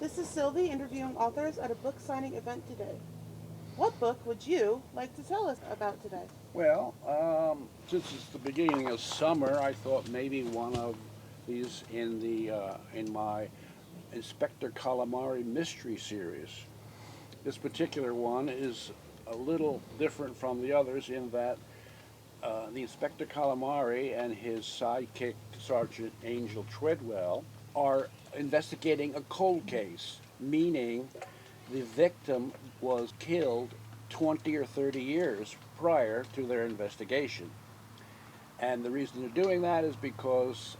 This is Sylvie interviewing authors at a book signing event today. What book would you like to tell us about today? Well, since it's the beginning of summer, I thought maybe one of these in my Inspector Calamari mystery series. This particular one is a little different from the others in that the Inspector Calamari and his sidekick Sergeant Angel Treadwell are investigating a cold case, meaning the victim was killed 20 or 30 years prior to their investigation. And the reason they're doing that is because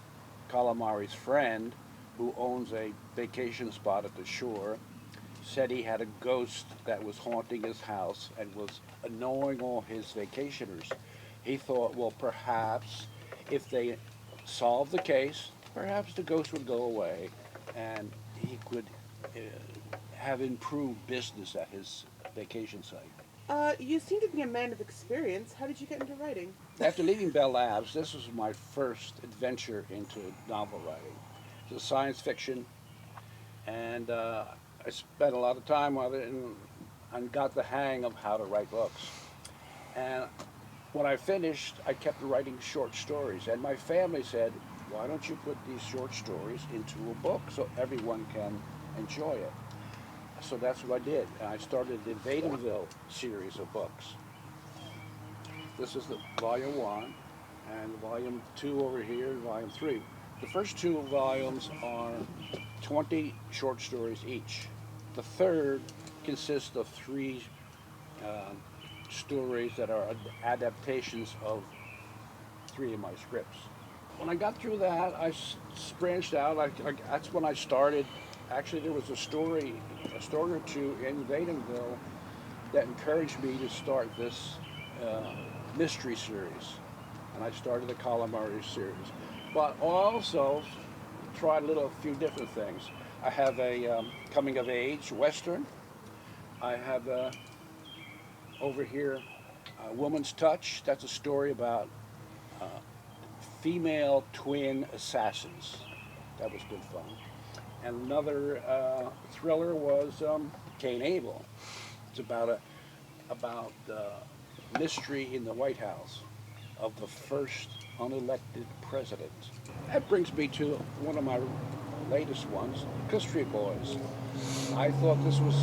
Calamari's friend, who owns a vacation spot at the shore, said he had a ghost that was haunting his house and was annoying all his vacationers. He thought, well, perhaps if they solved the case, perhaps the ghost would go away and he could have improved business at his vacation site. You seem to be a man of experience. How did you get into writing? After leaving Bell Labs, this was my first adventure into novel writing. It was science fiction, and I spent a lot of time with it and got the hang of how to write books. And when I finished, I kept writing short stories, and my family said, why don't you put these short stories into a book so everyone can enjoy it? So that's what I did. And I started the Vadenville series of books. This is the volume one, and volume two over here, and volume three. The first two volumes are 20 short stories each. The third consists of three uh, stories that are adaptations of three of my scripts. When I got through that, branched out. That's when I started. Actually, there was a story or two in Vadenville that encouraged me to start this uh, mystery series, and I started the Calamari series. But I also tried a few different things. I have a coming of age western. I have over here Woman's Touch. That's a story about uh, female twin assassins. That was good fun. And another thriller was Cain Abel. It's about mystery in the White House of the first unelected president. That brings me to one of my latest ones, Cook Street Boys. I thought this was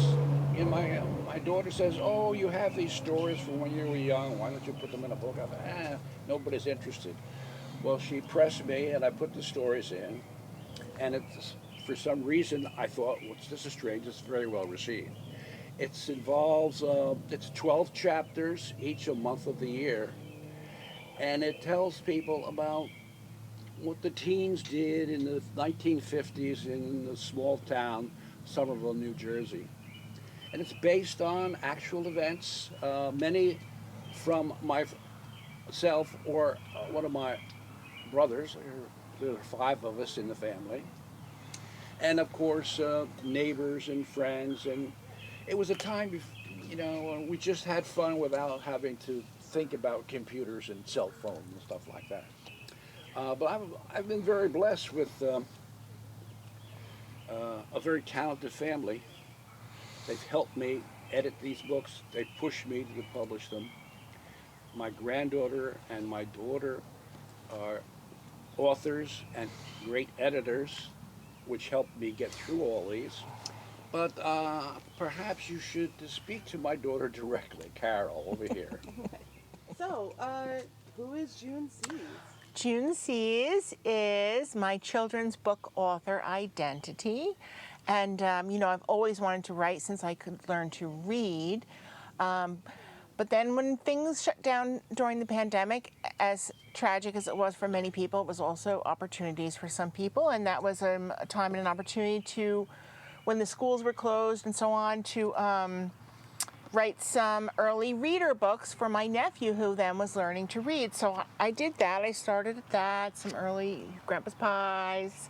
in my daughter says, "Oh, you have these stories from when you were young. Why don't you put them in a book?" I thought, nobody's interested. Well, she pressed me, and I put the stories in, and it's for some reason I thought, well, this is strange. It's very well received. It involves it's 12 chapters, each a month of the year, and it tells people about what the teens did in the 1950s in the small town Somerville, New Jersey. And it's based on actual events, many from myself or one of my brothers. There are five of us in the family. And of course, neighbors and friends. And it was a time, we just had fun without having to think about computers and cell phones and stuff like that. But I've been very blessed with a very talented family. They've helped me edit these books. They pushed me to publish them. My granddaughter and my daughter are authors and great editors, which helped me get through all these. But perhaps you should speak to my daughter directly, Carol, over here. So, who is June Sees? June Sees is my children's book author identity. And, I've always wanted to write since I could learn to read. But then when things shut down during the pandemic, as tragic as it was for many people, it was also opportunities for some people. And that was a time and an opportunity to, when the schools were closed and so on, to write some early reader books for my nephew who then was learning to read. So I did that. I started at that, some early Grandpa's Pies,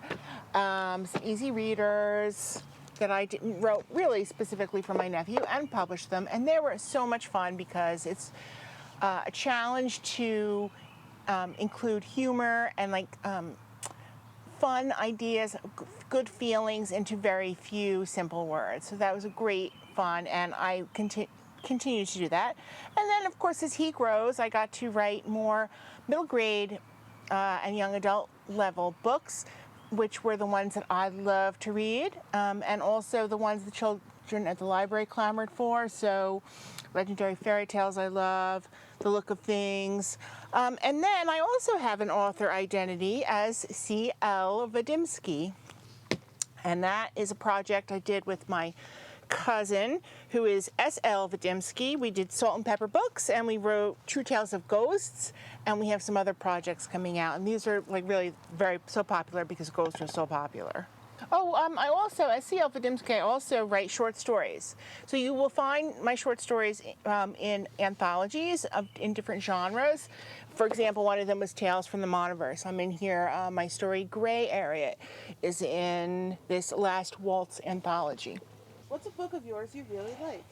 some easy readers that I didn't wrote really specifically for my nephew and published them. And they were so much fun because it's a challenge to include humor and fun ideas, good feelings into very few simple words. So that was a great fun, and I continue to do that. And then, of course, as he grows, I got to write more middle grade and young adult level books, which were the ones that I love to read, and also the ones the children at the library clamored for. So Legendary Fairy Tales I love, The Look of Things. And then I also have an author identity as C.L. Vadimsky. And that is a project I did with my cousin, who is S.L. Vadimsky. We did Salt and Pepper Books, and we wrote True Tales of Ghosts, and we have some other projects coming out. And these are like really so popular because ghosts are so popular. Oh, I also, as C.L. Vadimsky, I also write short stories. So you will find my short stories in anthologies in different genres. For example, one of them was Tales from the Monoverse. I'm in here. My story Gray Area is in this Last Waltz anthology. What's a book of yours you really like?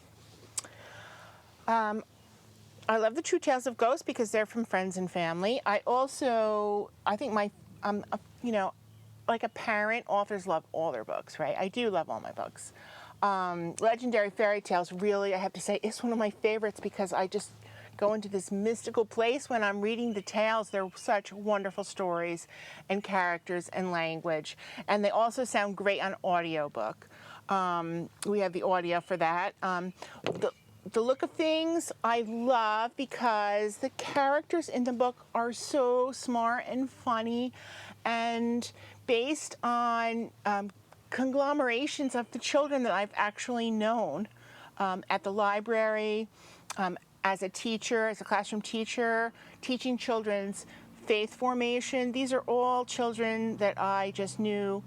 I love the True Tales of Ghosts because they're from friends and family. I think like a parent, authors love all their books, right? I do love all my books. Legendary Fairy Tales, really, I have to say, is one of my favorites because I just go into this mystical place when I'm reading the tales. They're such wonderful stories and characters and language. And they also sound great on audiobook. We have the audio for that. The Look of Things I love because the characters in the book are so smart and funny and based on conglomerations of the children that I've actually known at the library, as a teacher, as a classroom teacher, teaching children's faith formation. These are all children that I just knew,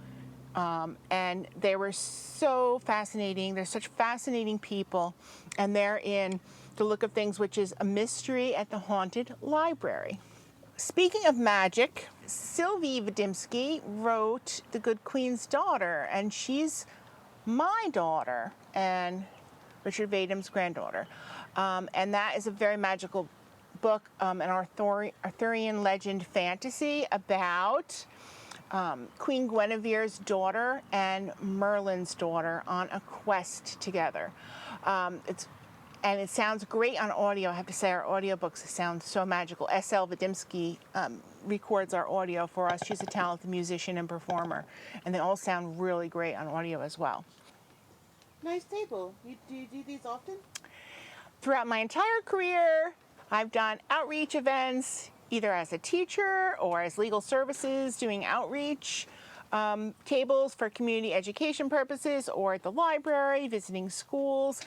and they were so fascinating. They're such fascinating people, and they're in The Look of Things, which is a mystery at the haunted library. Speaking of magic, Sylvie Vadimsky wrote The Good Queen's Daughter, and she's my daughter and Richard Vadum's granddaughter. And that is a very magical book, an Arthurian legend fantasy about Queen Guinevere's daughter and Merlin's daughter on a quest together. And it sounds great on audio. I have to say, our audiobooks sound so magical. S.L. Vadimsky records our audio for us. She's a talented musician and performer, and they all sound really great on audio as well. Nice table. Do you do these often? Throughout my entire career, I've done outreach events, either as a teacher or as legal services, doing outreach tables for community education purposes, or at the library, visiting schools.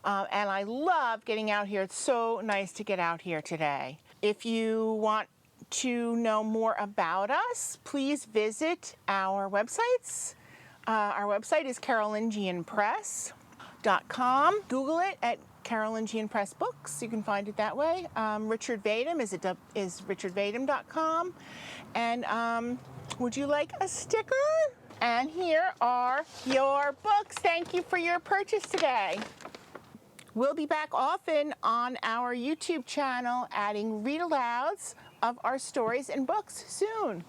And I love getting out here. It's so nice to get out here today. If you want to know more about us, please visit our websites. Our website is carolingianpress.com. Google it at Carolingian Press Books. You can find it that way. Richard Vadum is richardvadum.com. And would you like a sticker? And here are your books. Thank you for your purchase today. We'll be back often on our YouTube channel adding read-alouds of our stories and books soon.